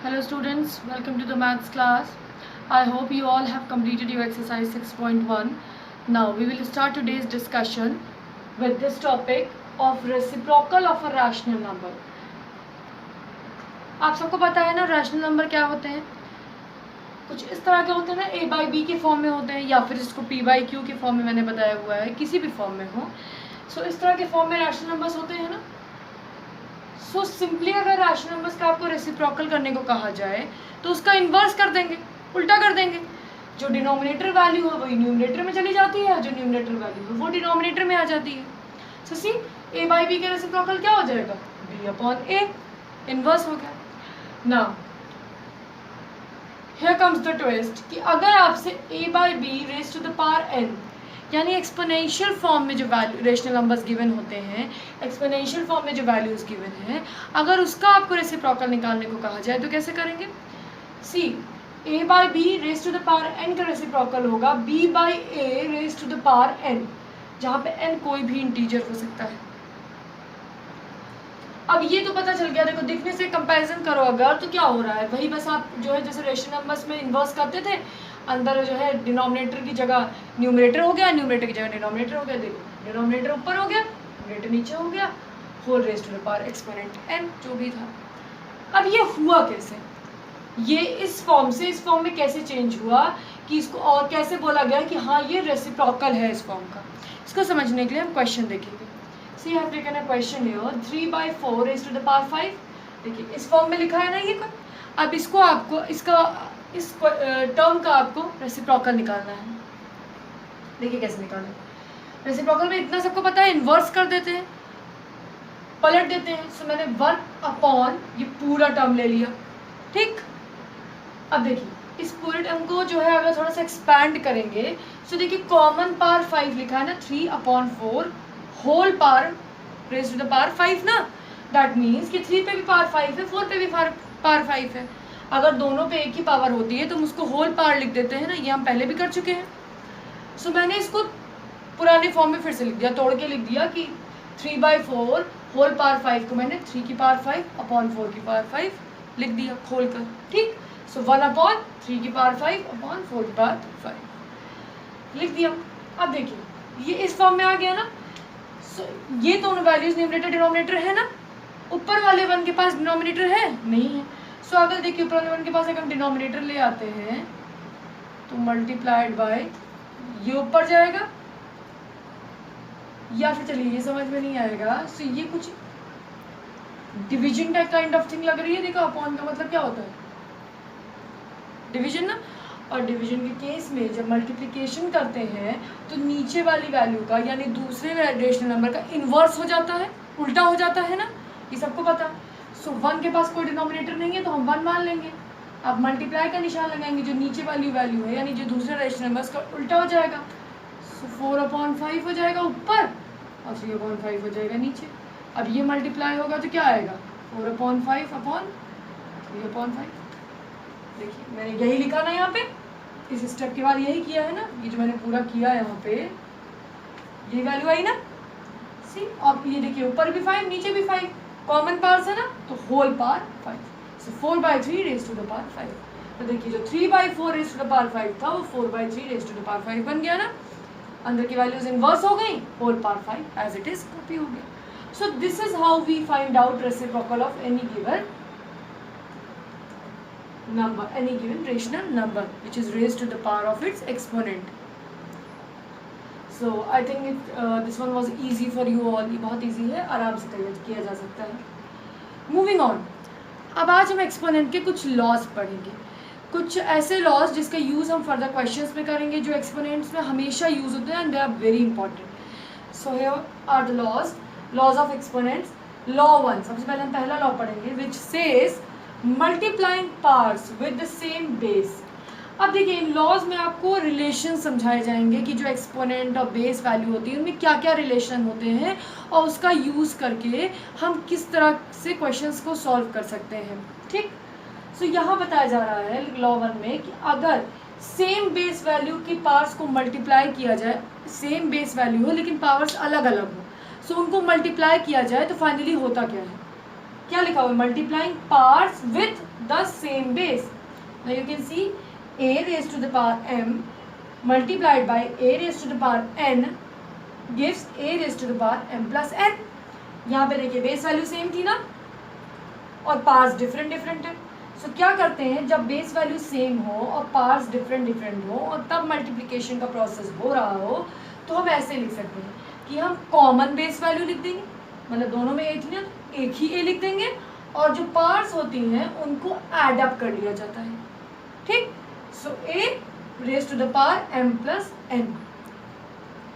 Hello students, welcome to the maths class. I hope you all have completed your exercise 6.1. Now we will start today's discussion with this topic of reciprocal of a rational number. आप सबको पता है ना rational number क्या होते हैं? कुछ इस तरह के होते हैं ना, a बाई बी के फॉर्म में होते हैं या फिर इसको p बाई क्यू के फॉर्म में मैंने बताया हुआ है, किसी भी फॉर्म में हो. सो इस तरह के फॉर्म में रैशनल नंबर्स होते हैं ना. सो सिंपली अगर रैशनल नंबर्स का आपको रेसिप्रोकल करने को कहा जाए तो उसका इन्वर्स कर देंगे, उल्टा कर देंगे. जो डिनोमिनेटर वैल्यू है वही न्यूमरेटर में चली जाती है, जो न्यूमरेटर वैल्यू है वो डिनोमिनेटर में आ जाती है. So see a by b का रेसिप्रोकल क्या हो जाएगा? b upon a. इन्वर्स हो गया. Now here comes the twist कि अगर आपसे a by b raise to the power n यानी एक्सपोनेंशियल फॉर्म में जो वैल्यू रेशनल नंबर्स गिवन होते हैं, एक्सपोनेंशियल फॉर्म में जो वैल्यूज गिवन हैं, अगर उसका आपको रेसिप्रोकल निकालने को कहा जाए तो कैसे करेंगे? See a by b raise to the power n का रेसिप्रोकल होगा b by a raise to the power n, जहाँ पे n कोई भी इंटीजर हो सकता है. अब ये तो पता चल गया, देखो दिखने से कंपैरिजन करो अगर तो क्या हो रहा है, वही बस आप जो है जैसे रेशनल नंबर्स में इन्वर्स करते थे, अंदर जो है डिनोमिनेटर की जगह न्यूमरेटर हो गया, न्यूमरेटर की जगह डिनोमिनेटर हो गया. देखो डिनोमिनेटर ऊपर हो गया, न्यूमरेटर नीचे हो गया, whole raise to the power exponent n जो भी था. अब ये हुआ कैसे? ये इस फॉर्म से इस फॉर्म में कैसे चेंज हुआ कि इसको और कैसे बोला गया कि हाँ ये रेसिप्रोकल है इस फॉर्म का? इसको समझने के लिए हम क्वेश्चन देखेंगे. See I have taken a question here 3/4 raise to the power 5. देखिए इस फॉर्म में लिखा है ना ये. अब इसको आपको इस टर्म का आपको रेसिप्रोकल निकालना है. देखिए कैसे निकालना है. रेसिप्रोकल में इतना सबको पता है, इन्वर्स कर देते हैं, पलट देते हैं. सो मैंने 1 अपॉन ये पूरा टर्म ले लिया. ठीक. अब देखिए इस पूरे टर्म को जो है अगर थोड़ा सा एक्सपैंड करेंगे तो देखिए कॉमन पावर 5 लिखा है ना, 3/4 whole power raise to the power 5 ना. दैट मीन्स कि 3 पे भी पावर 5 है, 4 पे भी पावर 5 है. अगर दोनों पे एक ही पावर होती है तो हम उसको होल पावर लिख देते हैं ना, ये हम पहले भी कर चुके हैं. सो मैंने इसको पुराने फॉर्म में फिर से लिख दिया, तोड़ के लिख दिया कि 3/4 होल पावर 5 को मैंने 3 की पावर 5 अपॉन 4 की पावर 5 लिख दिया खोल कर. ठीक. सो 1 अपॉन 3 की पावर 5 अपॉन 4 की पावर 5 लिख दिया. अब देखिए ये इस फॉर्म में आ गया ना. सो ये दोनों वैल्यूज न्यूमरेटर डिनोमिनेटर है ना. ऊपर वाले 1 के पास डिनोमिनेटर है नहीं है. सो अगर देखिए ऊपर वाले 1 के पास अगर हम डिनोमिनेटर ले आते हैं तो मल्टीप्लाइड बाय ये ऊपर जाएगा, या फिर चलिए ये समझ में नहीं आएगा. सो ये कुछ division type kind of thing लग रही है. देखो अपॉन का मतलब क्या होता है? डिवीजन ना. और डिवीजन के केस में जब मल्टीप्लिकेशन करते हैं तो नीचे वाली वैल्यू का यानी दूसरे रेशनल नंबर का इन्वर्स हो जाता है, उल्टा हो जाता है ना. ये सबको पता. सो 1 के पास कोई डिनोमिनेटर नहीं है तो हम 1 मान लेंगे. अब मल्टीप्लाई का निशान लगाएंगे, जो नीचे वाली वैल्यू है यानी जो दूसरे रेशनल नंबर का उल्टा हो जाएगा. सो 4/5 हो जाएगा ऊपर और 3/5 हो जाएगा नीचे. अब ये मल्टीप्लाई होगा तो क्या आएगा? 4/5 अपॉन 3/5. देखिए मैंने यही लिखा ना यहाँ पे, इस स्टेप के बाद यही किया है ना. ये जो मैंने पूरा किया यहाँ पे ये वैल्यू आई ना. सी अब ये देखिए ऊपर भी 5 नीचे भी 5, कॉमन पावर्स है ना तो whole power 5. So 4/3 raise to the power 5. तो देखिए जो 3/4 रेज टू द पावर 5 था वो 4/3 रेज टू द पावर 5 बन गया ना. अंदर की वैल्यूज इनवर्स हो गई, whole power 5 as it is copy हो गया. So this is how we find out reciprocal of any given number, any given rational number which is raised to the power of its exponent. So I think this one was easy for you all. ये बहुत easy है, आराम से किया जा सकता है. Moving on. अब आज हम एक्सपोनेंट के कुछ लॉज पढ़ेंगे, कुछ ऐसे लॉज जिसका यूज़ हम फर्दर क्वेश्चंस में करेंगे जो एक्सपोनेंट्स में हमेशा यूज़ होते हैं and they are very important. So here are the laws of exponents. Law 1 सबसे पहले हम पहला लॉ पढ़ेंगे which says multiplying parts with the same base. अब देखिए इन लॉज में आपको रिलेशन समझाए जाएंगे कि जो एक्सपोनेंट और बेस वैल्यू होती है उनमें क्या क्या रिलेशन होते हैं और उसका यूज़ करके हम किस तरह से क्वेश्चंस को सॉल्व कर सकते हैं. ठीक. सो यहाँ बताया जा रहा है लॉ 1 में कि अगर सेम बेस वैल्यू की पावर्स को मल्टीप्लाई किया जाए, सेम बेस वैल्यू हो लेकिन पावर्स अलग अलग हो, सो उनको मल्टीप्लाई किया जाए तो फाइनली होता क्या है? क्या लिखा हुआ है, multiplying parts with the same base. Now you can see a raised to the power m multiplied by a raised to the power n gives a raised to the power m plus n. यहाँ पे देखिए base value same थी ना और parts different different है. सो क्या करते हैं, जब बेस वैल्यू सेम हो और पार्ट्स डिफरेंट डिफरेंट हो और तब मल्टीप्लिकेशन का प्रोसेस हो रहा हो, तो हम ऐसे लिख सकते हैं कि हम कॉमन बेस वैल्यू लिख देंगे, मतलब दोनों में ए थी ना तो एक ही ए लिख देंगे और जो पार्ट्स होती हैं उनको एड अप कर लिया जाता है. ठीक. So a raise to the power m plus n.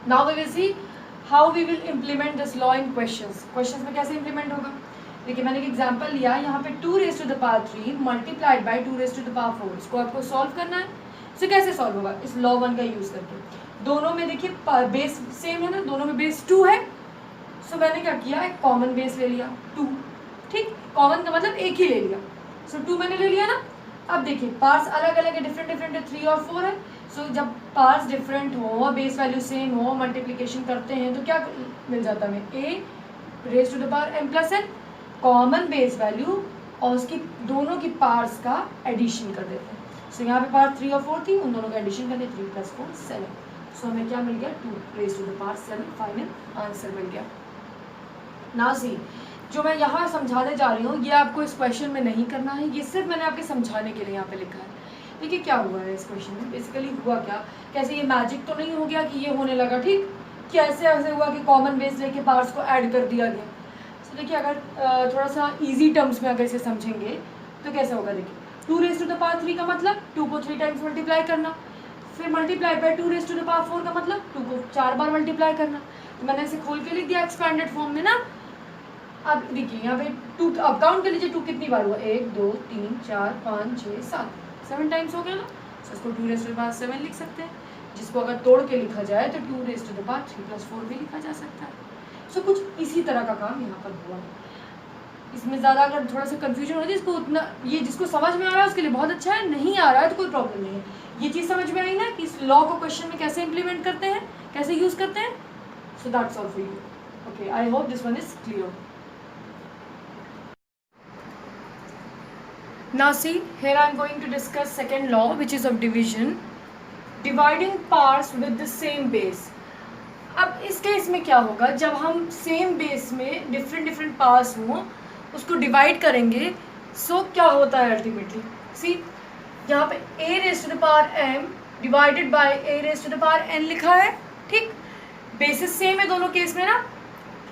Now we will see how we will implement this law in questions. Questions में कैसे इम्प्लीमेंट होगा. देखिए मैंने एक एग्जांपल लिया, यहाँ पे 2 raise to the power 3 multiplied by 2 raise to the power 4. इसको आपको सॉल्व करना है. इससे कैसे सॉल्व होगा, इस लॉ 1 का यूज़ करके. दोनों में देखिए बेस सेम है ना, दोनों में बेस 2 है. सो मैंने क्या किया, एक कॉमन बेस ले लिया 2. ठीक, कॉमन का मतलब एक ही ले लिया. सो 2 मैंने ले लिया ना. अब देखिए पार्ट्स अलग अलग है, डिफरेंट डिफरेंट है, 3 और 4 है. सो जब पार्ट्स डिफरेंट हो, बेस वैल्यू सेम हो, मल्टीप्लिकेशन करते हैं तो क्या मिल जाता है हमें, a raise to the power m plus n common base value और उसकी दोनों की पार्ट्स का एडिशन कर देते हैं. सो यहाँ पे पार्ट 3 और 4 थी, उन दोनों का एडिशन करते 3 + 4 7. सो हमें क्या मिल गया, 2 raise to the power 7. Final answer मिल गया. नाउ सी, जो मैं यहाँ समझाने जा रही हूँ ये आपको इस क्वेश्चन में नहीं करना है, ये सिर्फ मैंने आपके समझाने के लिए यहाँ पे लिखा है. देखिए क्या हुआ है इस क्वेश्चन में, बेसिकली हुआ क्या, कैसे ये मैजिक तो नहीं हो गया कि ये होने लगा. ठीक, कैसे ऐसे हुआ कि कॉमन बेस लेके पार्ट्स को ऐड कर दिया गया. तो देखिए अगर थोड़ा सा इजी टर्म्स में अगर इसे समझेंगे तो कैसे होगा. देखिए 2 रेज टू द पावर 3 का मतलब 2 को 3 टाइम्स मल्टीप्लाई करना, फिर multiply by 2 raise to the power 4 का मतलब 2 को 4 बार मल्टीप्लाई करना. तो मैंने इसे खोल के लिख दिया एक्सपैंडेड फॉर्म में ना. अब देखिए यहाँ पे 2, अब काउंट कर लीजिए 2 कितनी बार हुआ, 1 2 3 4 5 6 7 7 टाइम्स हो गया ना. तो इसको 2 रेज टू द पावर 7 लिख सकते हैं, जिसको अगर तोड़ के लिखा जाए तो 2 रेज टू द पावर 3 + 4 भी लिखा जा सकता है. सो कुछ इसी तरह का काम यहाँ पर हुआ. इसमें ज़्यादा अगर थोड़ा सा कन्फ्यूजन हो जाए, इसको उतना, ये जिसको समझ में आ रहा है उसके लिए बहुत अच्छा है, नहीं आ रहा है तो कोई प्रॉब्लम नहीं है. ये चीज़ समझ में आई ना कि इस लॉ को क्वेश्चन में कैसे इम्प्लीमेंट करते हैं, कैसे यूज़ करते हैं. So that's all for you. Okay, I hope this one is clear. Now see, here I am going to discuss second law, which is of division, dividing parts with the same base. अब इस case में क्या होगा, जब हम same base में different different parts हों उसको डिवाइड करेंगे. सो क्या होता है अल्टीमेटली, सी यहाँ पे a raise to the power m divided by a raise to the power n लिखा है. ठीक, बेसिस सेम है दोनों केस में ना,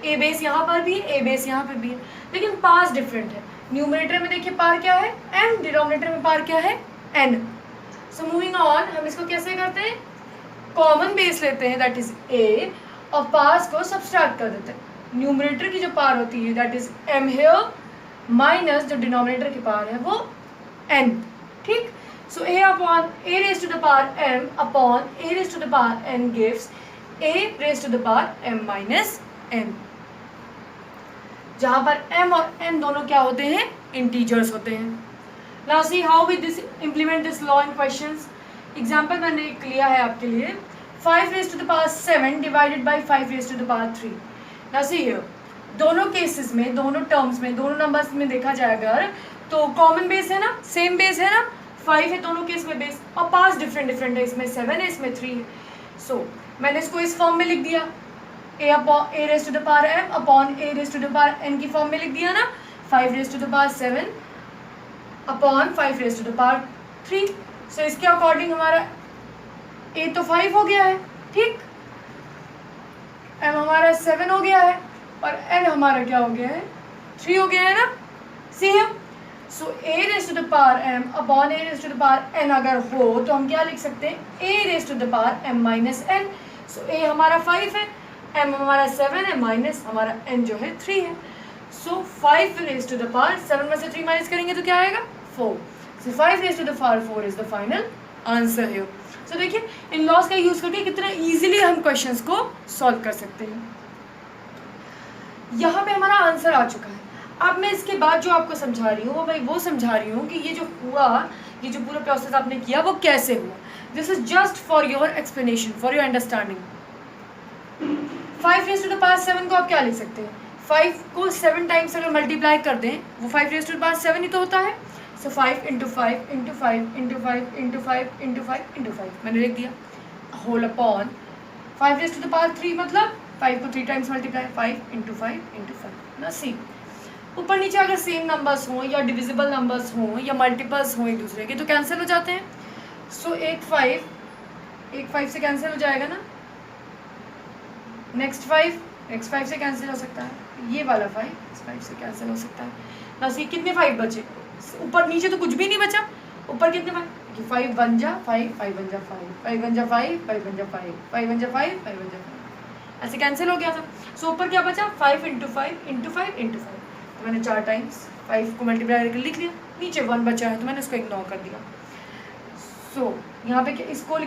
a बेस यहाँ पर भी है, a बेस यहाँ पर भी है, लेकिन पार्ट्स डिफरेंट है. न्यूमरेटर में देखिए पार क्या है m, डिनोमिनेटर में पार क्या है n. सो मूविंग ऑन, हम इसको कैसे करते हैं, कॉमन बेस लेते हैं दैट इज a और पार्ट्स को सब्सट्रैक्ट कर देते हैं. न्यूमरेटर की जो पार होती है that is m here minus जो डिनोमिनेटर की पार है वो n. ठीक, so a upon a raise to the power m upon a raise to the power n gives a raise to the power m minus n, जहाँ पर m और n दोनों क्या होते हैं, इंटीजर्स होते हैं. Now see how we this implement this law in questions. Example मैंने एक लिया है आपके लिए, 5 raise to the power 7 divided by 5 raise to the power 3. Now see here, दोनों केसेस में, दोनों टर्म्स में, दोनों नंबर्स में देखा जाए अगर तो कॉमन बेस है ना, सेम बेस है ना, 5 है दोनों केस में बेस, और पार्ट्स डिफरेंट डिफरेंट है, इसमें 7 है इसमें 3 है. सो मैंने इसको इस फॉर्म में लिख दिया, a raise to the power m upon a raise to the power n की फॉर्म में लिख दिया ना, 5 raise to the power 7 upon 5 raise to the power 3. So इसके अकॉर्डिंग हमारा a तो 5 हो गया है. ठीक, m हमारा 7 हो गया है और n हमारा क्या हो गया है, 3 हो गया है ना. See here, so a raise to the power m upon a raise to the power n अगर हो तो हम क्या लिख सकते हैं, a raise to the power m minus n. So a हमारा 5 है, m हमारा 7 है, माइनस हमारा n जो है 3 है. So 5 raise to the power 7 में से 3 माइनस करेंगे तो क्या आएगा, 4. So 5 raise to the power 4 is the final answer है. सो देखिए इन लॉज का यूज़ करके कितना इजीली हम क्वेश्चंस को सॉल्व कर सकते हैं. यहाँ पे हमारा आंसर आ चुका है. अब मैं इसके बाद जो आपको समझा रही हूँ वो समझा रही हूँ कि ये जो हुआ, ये जो पूरा प्रोसेस आपने किया वो कैसे हुआ. This is just for your explanation, for your understanding. 5 raise to the power 7 को आप क्या लिख सकते हैं, 5 को 7 टाइम्स अगर मल्टीप्लाई कर दें, वो 5 रेज़ टू द पावर 7 ही तो होता है। So 5 into 5 into 5 into 5 into 5 into 5 into 5 मैंने लिख दिया, whole upon 5 raise to the power 3, मतलब 5 को 3 टाइम्स मल्टीप्लाई, 5 इंटू 5 ना सी। ऊपर नीचे अगर सेम नंबर्स हों या डिविजिबल नंबर्स हों या मल्टीपल्स हों एक दूसरे के, तो कैंसिल हो जाते हैं। सो एक 5 से कैंसिल हो जाएगा ना, नेक्स्ट 5 से कैंसिल हो सकता है, ये वाला 5 से कैंसिल हो सकता है ना सी। कितने 5 बचे, ऊपर नीचे तो कुछ भी नहीं बचा, ऊपर कितने 5 बन जा 5 बन जा 5 बन जा 5 बन जा 5 बन जा 5 बन जा 5, ऐसे कैंसिल हो गया था। सो ऊपर क्या बचा 5 इंटू 5 इंटू 5 इंटू 5, तो मैंने 4 टाइम्स 5 को मल्टीप्लाई करके लिख लिया। नीचे 1 बचा है तो मैंने उसको इग्नोर कर दिया। सो यहाँ पे इसको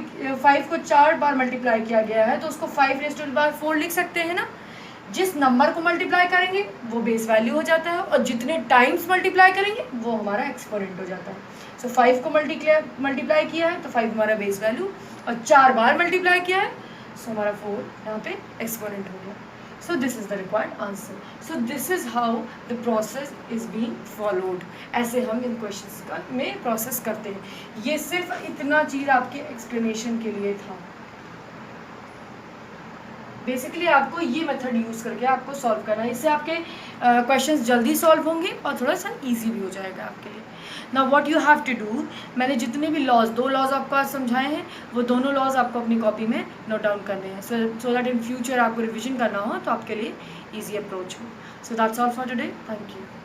5 को 4 बार मल्टीप्लाई किया गया है, तो उसको 5 रेज़ टू द पावर 4 लिख सकते हैं ना। जिस नंबर को मल्टीप्लाई करेंगे वो बेस वैल्यू हो जाता है, और जितने टाइम्स मल्टीप्लाई करेंगे वो हमारा एक्सपोनेंट हो जाता है। सो 5 को मल्टीप्लाई किया है तो 5 हमारा बेस वैल्यू, और 4 बार मल्टीप्लाई किया है सो हमारा 4 यहाँ पे एक्सपोनेंट हो गया। So this is the required answer. So this is how the process is being followed. ऐसे हम इन क्वेश्चंस का में प्रोसेस करते हैं। ये सिर्फ इतना चीज़ आपके एक्सप्लेनेशन के लिए था। बेसिकली आपको ये मेथड यूज़ करके आपको सॉल्व करना है, इससे आपके क्वेश्चंस जल्दी सॉल्व होंगे और थोड़ा सा इजी भी हो जाएगा आपके लिए। Now what you have to do, मैंने जितने भी लॉज 2 लॉज आपको आज समझाए हैं, वो दोनों लॉज आपको अपनी कॉपी में नोट डाउन करने हैं, सो दैट इन फ्यूचर आपको रिविजन करना हो तो आपके लिए ईजी अप्रोच हो। So that's all for today, thank you.